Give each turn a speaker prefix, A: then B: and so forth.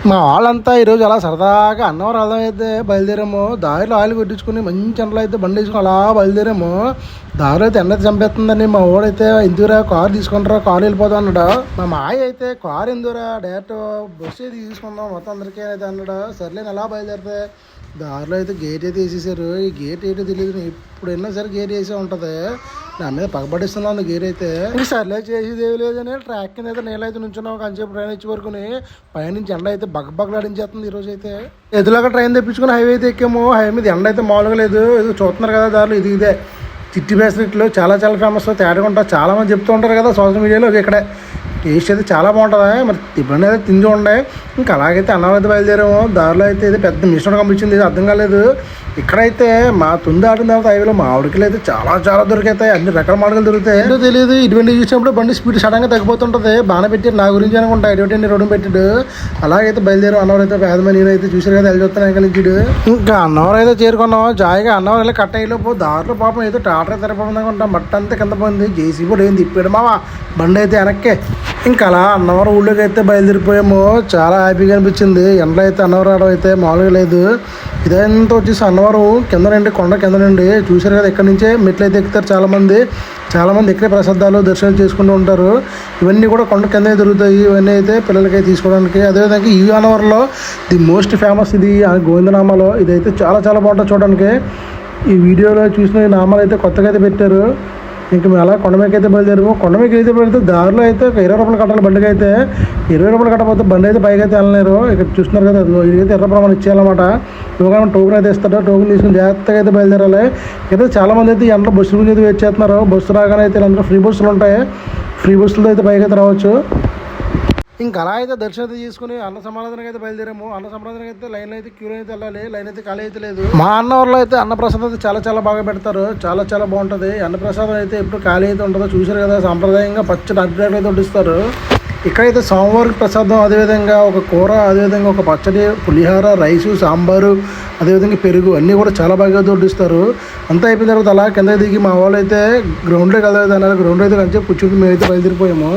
A: మా వాళ్ళంతా ఈరోజు అలా సరదాగా అన్నవరం అర్థం అయితే బయలుదేరాము. దారిలో ఆయిల్ కొట్టించుకుని మంచి ఎండలో అయితే బండి వేసుకుని అలా బయలుదేరాము. దారిలో అయితే ఎండ చంపేస్తుందని మా వాడైతే ఎందుకురా కారు తీసుకుంటారా, కారు వెళ్ళిపోతాం అన్నాడు. మా మాయ అయితే కారు ఎందుకురా డైరెక్ట్ బస్సు అయితే తీసుకుందాం మొత్తం అందరికీ అయితే అన్నాడు. సర్లేని ఎలా బయలుదేరితే దారిలో అయితే గేట్ అయితే వేసేసారు. ఈ గేట్ ఏంటో తెలియదు, ఇప్పుడు వెళ్ళినా సరే గేట్ వేసే ఉంటుంది. నా మీద పగబడిస్తున్నా ఉంది గేట్ అయితే. సర్లే చేసేది ఏమి లేదని ట్రాక్ కింద అయితే నేలైతే నుంచున్నాం. కంచేపు ట్రైన్ వచ్చి వరకుని పైనుంచి ఎండ అయితే బగ్గబగ్గలాడించేస్తుంది ఈరోజు అయితే. ఎదులాగా ట్రైన్ తెప్పించుకుని హైవే అయితే ఎక్కాము. హైవే మీద ఎండ అయితే మామూలుగా లేదు. ఇది చూస్తున్నారు కదా దారిలో ఇదే చిట్టి బేసరిట్లో చాలా ఫేమస్ తేటగా ఉంటారు. చాలా మంది చెప్తూ ఉంటారు కదా సోషల్ మీడియాలో. ఇక్కడే టేస్ట్ అయితే చాలా బాగుంటుంది. మరి ఇబ్బంది అయితే తిండి ఉండే. ఇంకా అలాగైతే అన్నం అయితే బయలుదేరాము. దారిలో అయితే ఇది పెద్ద మిషన్ కనిపించింది, ఇది అర్థం కాలేదు. ఇక్కడైతే మా తుంది ఆడిన తర్వాత హైవేలో మామిడికాయలు అయితే చాలా దొరికాయి. అన్ని రకాల మామిడికాయలు దొరుకుతాయి. ఏంటో తెలియదు, ఇటువంటి చూసినప్పుడు బండి స్పీడ్ సడన్గా తగ్గిపోతుంటుంది. బాగా పెట్టారు నా గురించి అనుకుంటా, ఇటువంటి రోడ్డు పెట్టాడు. అలాగైతే బయలుదేరాం. అన్నవరం అయితే పేదమైన నేను అయితే చూసారు కదా వెళ్ళొస్తాను కలిగించాడు. ఇంకా అన్నవరం అయితే చేరుకున్నాం. జాయిగా అన్నవరం వెళ్ళి కట్ట అయిలోపు దారిలో పాపం ఏదో టాటర్ తెరపడుకుంటా మట్ట అంతా కింద పోయింది. జేసీ కూడా ఏం తిప్పాడు మావా బండి అయితే వెనక్కే. ఇంకా అలా అన్నవరం ఊళ్ళోకి అయితే బయలుదేరిపోయాము. చాలా హ్యాపీగా అనిపించింది. ఎండలో అయితే అన్నవరం రావడం అయితే మామూలుగా లేదు. ఇదంతా వచ్చేసి అన్నవరం కింద నుండి కొండ కింద నుండి చూసారు కదా. ఇక్కడ నుంచే మెట్లు అయితే ఎక్కుతారు చాలామంది ఇక్కడే ప్రసాదాలు దర్శనం చేసుకుంటూ ఉంటారు. ఇవన్నీ కూడా కొండ కింద దొరుకుతాయి. ఇవన్నీ అయితే పిల్లలకి తీసుకోవడానికి. అదేవిధంగా ఈ అన్నవరంలో ది మోస్ట్ ఫేమస్ ఇది గోవిందనామాలో. ఇదైతే చాలా బాగుంటుంది చూడడానికి. ఈ వీడియోలో చూసిన ఈ నామాలు అయితే కొత్తగా అయితే పెట్టారు. ఇంకా మేము అలా కొండమేకి అయితే బయలుదేరాము. కొండమేకి అయితే పెడితే దారిలో అయితే ఒక 20 రూపాయలు కట్టాలి బండికి అయితే. 20 రూపాయలు కట్టకపోతే బండి అయితే పైకి అయితే వెళ్ళలేరు. ఇక్కడ చూస్తున్నారు కదా ఇదైతే ఎర్రప్రమాణం ఇచ్చేయాలన్నమాట. టోకెన్ అయితే ఇస్తారు. టోకెన్ తీసుకుని జాగ్రత్తగా అయితే బయలుదేరాలి. అయితే చాలామంది అయితే ఎండలో బస్సుల గురించి అయితే వెయిట్ చేస్తున్నారు. బస్సు రాగానే అయితే అందరూ ఫ్రీ బస్సులు ఉంటాయి. ఫ్రీ బస్సులతో అయితే పైకి అయితే రావచ్చు. ఇంకా అలా అయితే దర్శనం అయితే చేసుకుని అన్న సమారాధనకి అయితే బయలుదేరాము. అన్న సమారాధనకి అయితే లైన్ అయితే క్యూలో అయితే వెళ్ళాలి. లైన్ అయితే ఖాళీ అయితే లేదు. మా అన్నవరంలో అయితే అన్నప్రసాదం అయితే చాలా బాగా పెడతారు. చాలా బాగుంటుంది. అన్నప్రసాదం అయితే ఎప్పుడు ఖాళీ అయితే ఉంటుందో చూసారు కదా. సాంప్రదాయంగా పచ్చడి అడ్డు అయితే వడ్డిస్తారు. ఇక్కడైతే సోమవారికి ప్రసాదం, అదేవిధంగా ఒక కూర, అదేవిధంగా ఒక పచ్చడి, పులిహోర, రైసు, సాంబారు, అదేవిధంగా పెరుగు అన్నీ కూడా చాలా బాగా వడ్డిస్తారు. అంతా అయిపోయిన తర్వాత అలా కింద దిగి మా వాళ్ళు అయితే గ్రౌండ్లోకి వెళ్ళలేదు అన్నారు. గ్రౌండ్ అయితే కంటే కూర్చుంటే మేమైతే బయలుదేరిపోయాము.